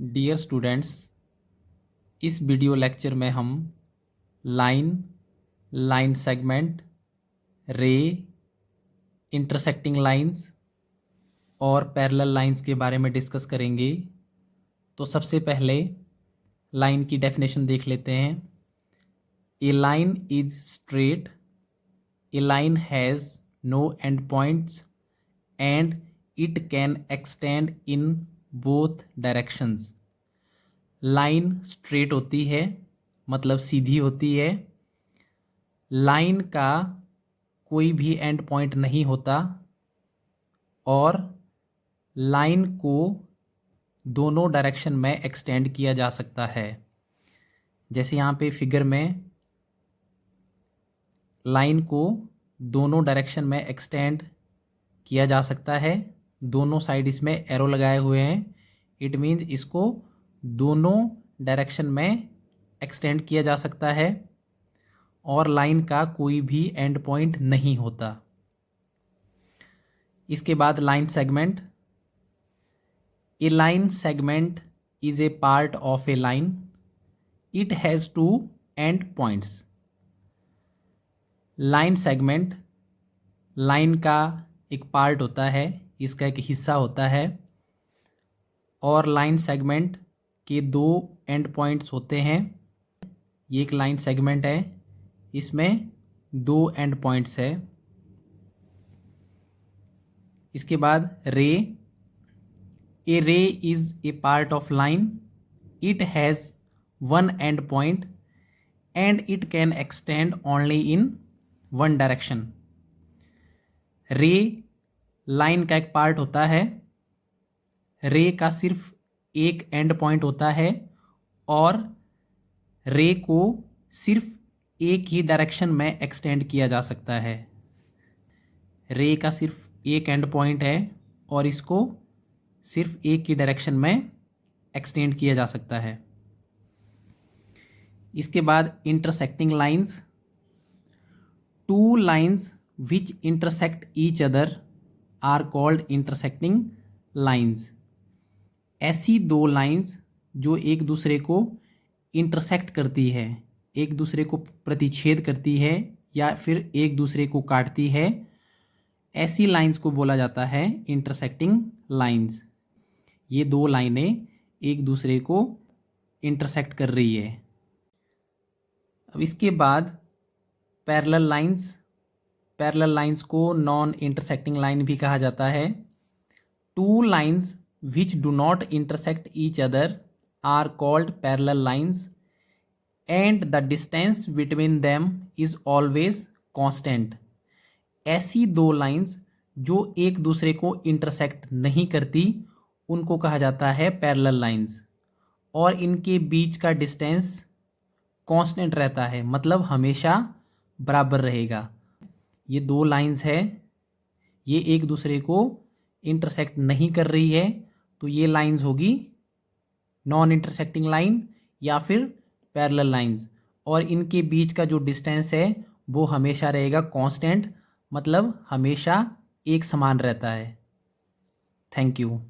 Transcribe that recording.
Dear students, इस video lecture में हम लाइन सेगमेंट, रे, इंटरसेक्टिंग लाइंस और पैरेलल लाइंस के बारे में डिस्कस करेंगे। तो सबसे पहले लाइन की डेफिनेशन देख लेते हैं। A line is straight, a line has no end points and it can extend in both directions. Line straight होती है, मतलब सीधी होती है। लाइन का कोई भी एंड पॉइंट नहीं होता और लाइन को दोनों डायरेक्शन में एक्सटेंड किया जा सकता है। जैसे यहाँ पे फिगर में लाइन को दोनों डायरेक्शन में एक्सटेंड किया जा सकता है। दोनों साइड इसमें एरो लगाए हुए हैं। इट मीन्स इसको दोनों डायरेक्शन में एक्सटेंड किया जा सकता है और लाइन का कोई भी एंड पॉइंट नहीं होता। इसके बाद line segment. A line segment is a part of a line, it has two end points. Line segment line का एक पार्ट होता है, इसका एक हिस्सा होता है और लाइन सेगमेंट के दो एंड पॉइंट्स होते हैं। ये एक लाइन सेगमेंट है, इसमें दो एंड पॉइंट्स है। इसके बाद रे। ए रे is a part of line, it has one and point and it can extend only in one direction. रे लाइन का एक पार्ट होता है। रे का सिर्फ एक एंड पॉइंट होता है और रे को सिर्फ एक ही डायरेक्शन में एक्सटेंड किया जा सकता है। रे का सिर्फ एक एंड पॉइंट है और इसको सिर्फ एक ही डायरेक्शन में एक्सटेंड किया जा सकता है। इसके बाद intersecting lines. Two lines which intersect each other are called intersecting lines. ऐसी दो लाइंस जो एक दूसरे को इंटरसेक्ट करती है, एक दूसरे को प्रतिच्छेद करती है या फिर एक दूसरे को काटती है, ऐसी लाइंस को बोला जाता है इंटरसेक्टिंग लाइंस। ये दो लाइनें एक दूसरे को इंटरसेक्ट कर रही है। अब इसके बाद पैरेलल लाइंस। पैरेलल लाइंस को नॉन इंटरसेक्टिंग लाइन भी कहा जाता है। Two lines which do not intersect each other are called parallel lines and the distance between them is always constant। ऐसी दो लाइंस जो एक दूसरे को इंटरसेक्ट नहीं करती उनको कहा जाता है पैरेलल लाइंस और इनके बीच का डिस्टेंस कांस्टेंट रहता है, मतलब हमेशा बराबर रहेगा। ये दो लाइंस है, ये एक दूसरे को इंटरसेक्ट नहीं कर रही है, तो ये लाइंस होगी नॉन इंटरसेक्टिंग लाइन या फिर पैरेलल लाइंस और इनके बीच का जो डिस्टेंस है वो हमेशा रहेगा कांस्टेंट, मतलब हमेशा एक समान रहता है। Thank you.